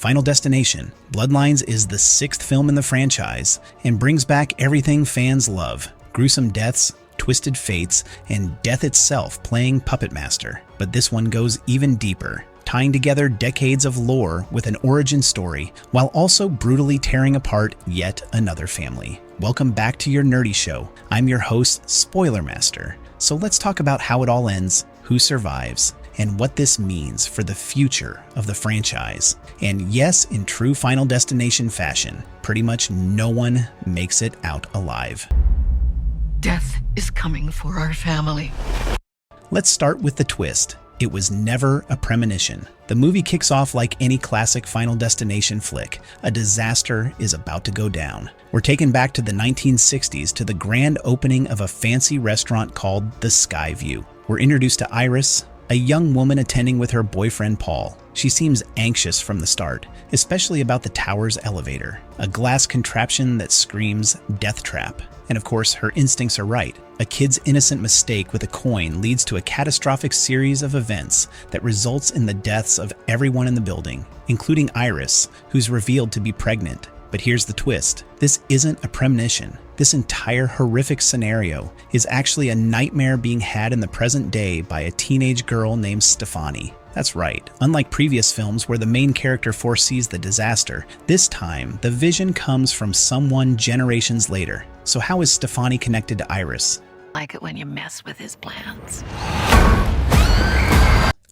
Final Destination: Bloodlines is the 6th film in the franchise and brings back everything fans love: gruesome deaths, twisted fates, and death itself playing puppet master. But this one goes even deeper, tying together decades of lore with an origin story while also brutally tearing apart yet another family. Welcome back to your nerdy show. I'm your host, Spoiler Master. So let's talk about how it all ends, who survives, and what this means for the future of the franchise. And yes, in true Final Destination fashion, pretty much no one makes it out alive. Death is coming for our family. Let's start with the twist. It was never a premonition. The movie kicks off like any classic Final Destination flick. A disaster is about to go down. We're taken back to the 1960s to the grand opening of a fancy restaurant called the Skyview. We're introduced to Iris, a young woman attending with her boyfriend Paul. She seems anxious from the start, especially about the tower's elevator, a glass contraption that screams death trap. And of course, her instincts are right. A kid's innocent mistake with a coin leads to a catastrophic series of events that results in the deaths of everyone in the building, including Iris, who's revealed to be pregnant. But here's the twist. This isn't a premonition. This entire horrific scenario is actually a nightmare being had in the present day by a teenage girl named Stefani. That's right. Unlike previous films where the main character foresees the disaster, this time the vision comes from someone generations later. So how is Stefani connected to Iris? Like it when you mess with his plans.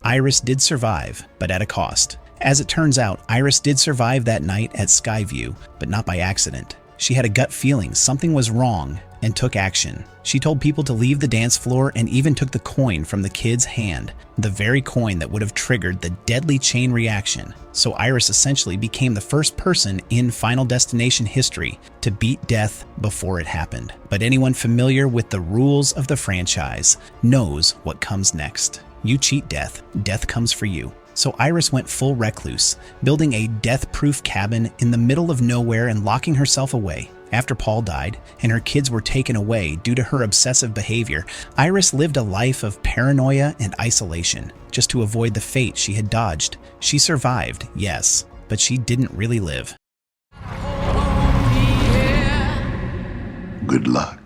Iris did survive, but at a cost. As it turns out, Iris did survive that night at Skyview, but not by accident. She had a gut feeling something was wrong and took action. She told people to leave the dance floor and even took the coin from the kid's hand, the very coin that would have triggered the deadly chain reaction. So Iris essentially became the first person in Final Destination history to beat death before it happened. But anyone familiar with the rules of the franchise knows what comes next. You cheat death, death comes for you. So Iris went full recluse, building a death-proof cabin in the middle of nowhere and locking herself away. After Paul died and her kids were taken away due to her obsessive behavior, Iris lived a life of paranoia and isolation just to avoid the fate she had dodged. She survived, yes, but she didn't really live. Good luck.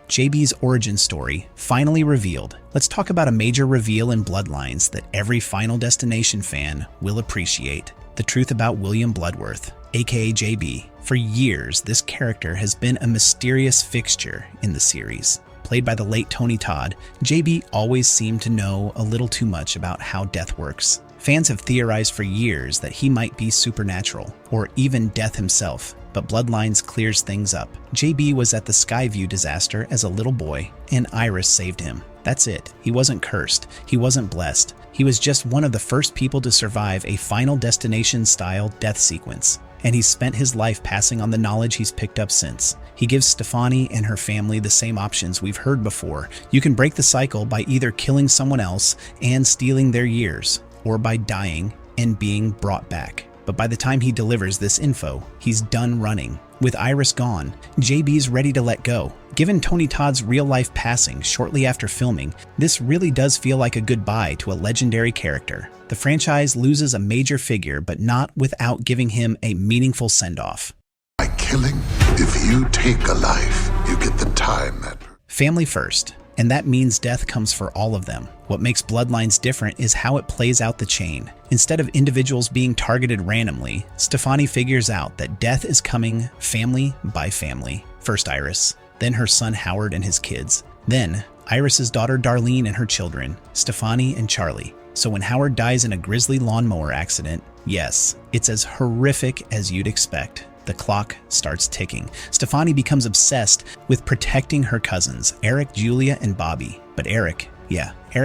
JB's origin story finally revealed. Let's talk about a major reveal in Bloodlines that every Final Destination fan will appreciate. The truth about William Bloodworth, aka JB. For years, this character has been a mysterious fixture in the series. Played by the late Tony Todd, JB always seemed to know a little too much about how death works. Fans have theorized for years that he might be supernatural, or even death himself. But Bloodlines clears things up. JB was at the Skyview disaster as a little boy, and Iris saved him. That's it. He wasn't cursed. He wasn't blessed. He was just one of the first people to survive a Final Destination-style death sequence. And he's spent his life passing on the knowledge he's picked up since. He gives Stefani and her family the same options we've heard before. You can break the cycle by either killing someone else and stealing their years, or by dying and being brought back. But by the time he delivers this info, he's done running. With Iris gone, JB's ready to let go. Given Tony Todd's real-life passing shortly after filming, this really does feel like a goodbye to a legendary character. The franchise loses a major figure, but not without giving him a meaningful send-off. By killing, if you take a life, you get the time that... Family first. And that means death comes for all of them. What makes Bloodlines different is how it plays out the chain. Instead of individuals being targeted randomly, Stefani figures out that death is coming family by family. First Iris, then her son Howard and his kids, then Iris's daughter Darlene and her children, Stefani and Charlie. So when Howard dies in a grisly lawnmower accident, yes, it's as horrific as you'd expect. The clock starts ticking. Stefani becomes obsessed with protecting her cousins, Eric, Julia, and Bobby. But Eric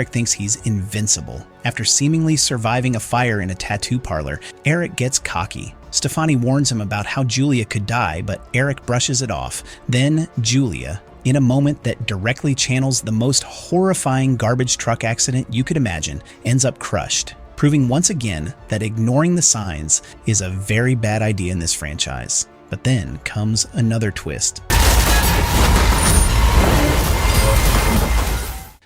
thinks he's invincible. After seemingly surviving a fire in a tattoo parlor, Eric gets cocky. Stefani warns him about how Julia could die, but Eric brushes it off. Then Julia, in a moment that directly channels the most horrifying garbage truck accident you could imagine, ends up crushed, proving once again that ignoring the signs is a very bad idea in this franchise. But then comes another twist.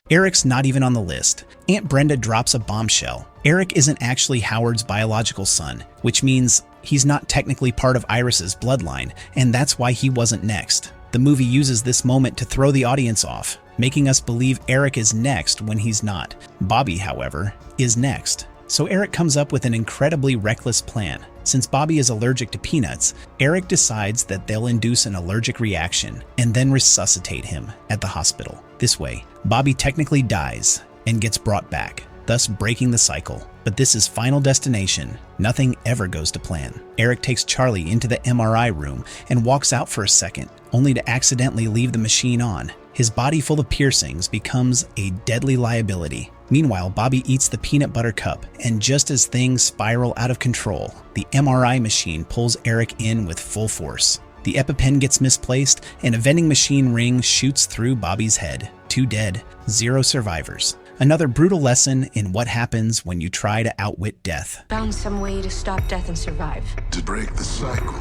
Eric's not even on the list. Aunt Brenda drops a bombshell. Eric isn't actually Howard's biological son, which means he's not technically part of Iris's bloodline, and that's why he wasn't next. The movie uses this moment to throw the audience off, making us believe Eric is next when he's not. Bobby, however, is next. So Eric comes up with an incredibly reckless plan. Since Bobby is allergic to peanuts, Eric decides that they'll induce an allergic reaction and then resuscitate him at the hospital. This way, Bobby technically dies and gets brought back, thus breaking the cycle. But this is Final Destination. Nothing ever goes to plan. Eric takes Charlie into the MRI room and walks out for a second, only to accidentally leave the machine on. His body full of piercings becomes a deadly liability. Meanwhile, Bobby eats the peanut butter cup, and just as things spiral out of control, the MRI machine pulls Eric in with full force. The EpiPen gets misplaced, and a vending machine ring shoots through Bobby's head. 2 dead, 0 survivors. Another brutal lesson in what happens when you try to outwit death. Found some way to stop death and survive. To break the cycle.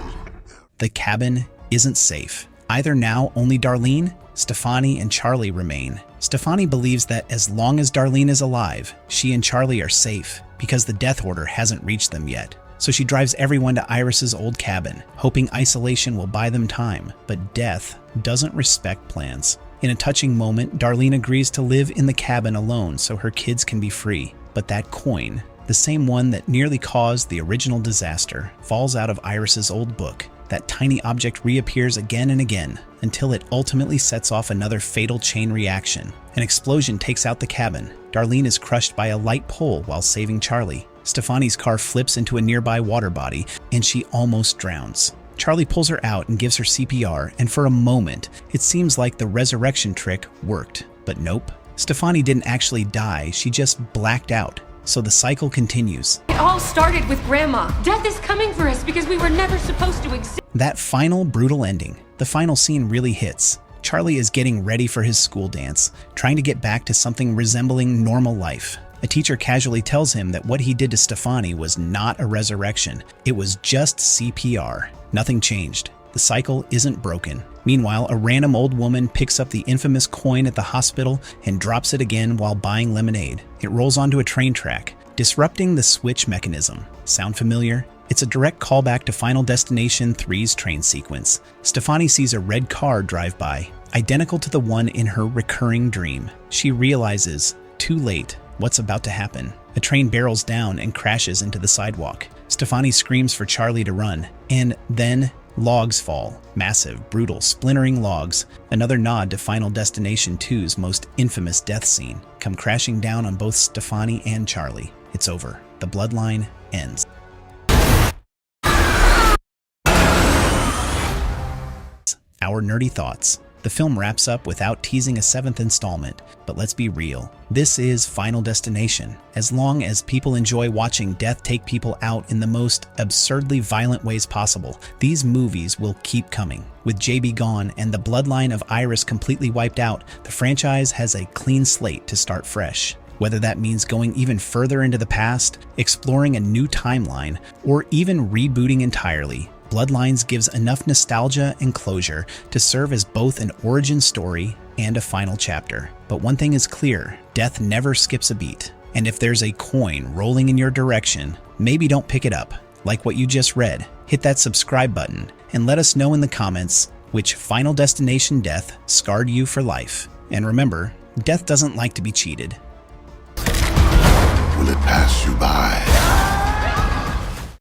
The cabin isn't safe. Either now only Darlene, Stefani, and Charlie remain. Stefani believes that as long as Darlene is alive, she and Charlie are safe because the death order hasn't reached them yet. So she drives everyone to Iris's old cabin, hoping isolation will buy them time, but death doesn't respect plans. In a touching moment, Darlene agrees to live in the cabin alone so her kids can be free. But that coin, the same one that nearly caused the original disaster, falls out of Iris's old book. That tiny object reappears again and again until it ultimately sets off another fatal chain reaction. An explosion takes out the cabin. Darlene is crushed by a light pole while saving Charlie. Stefani's car flips into a nearby water body and she almost drowns. Charlie pulls her out and gives her CPR, and for a moment, it seems like the resurrection trick worked. But nope. Stefani didn't actually die, she just blacked out. So the cycle continues. It all started with Grandma. Death is coming for us because we were never supposed to exist. That final brutal ending, the final scene really hits. Charlie is getting ready for his school dance, trying to get back to something resembling normal life. A teacher casually tells him that what he did to Stefani was not a resurrection, it was just CPR. Nothing changed. The cycle isn't broken. Meanwhile, a random old woman picks up the infamous coin at the hospital and drops it again while buying lemonade. It rolls onto a train track, disrupting the switch mechanism. Sound familiar? It's a direct callback to Final Destination 3's train sequence. Stefani sees a red car drive by, identical to the one in her recurring dream. She realizes, too late, what's about to happen. A train barrels down and crashes into the sidewalk. Stefani screams for Charlie to run, and then logs fall. Massive, brutal, splintering logs. Another nod to Final Destination 2's most infamous death scene, come crashing down on both Stefani and Charlie. It's over. The bloodline ends. Our nerdy thoughts. The film wraps up without teasing a 7th installment, but let's be real. This is Final Destination. As long as people enjoy watching death take people out in the most absurdly violent ways possible, these movies will keep coming. With JB gone and the bloodline of Iris completely wiped out, the franchise has a clean slate to start fresh. Whether that means going even further into the past, exploring a new timeline, or even rebooting entirely, Bloodlines gives enough nostalgia and closure to serve as both an origin story and a final chapter. But one thing is clear, death never skips a beat. And if there's a coin rolling in your direction, maybe don't pick it up. Like what you just read, hit that subscribe button and let us know in the comments which Final Destination death scarred you for life. And remember, death doesn't like to be cheated.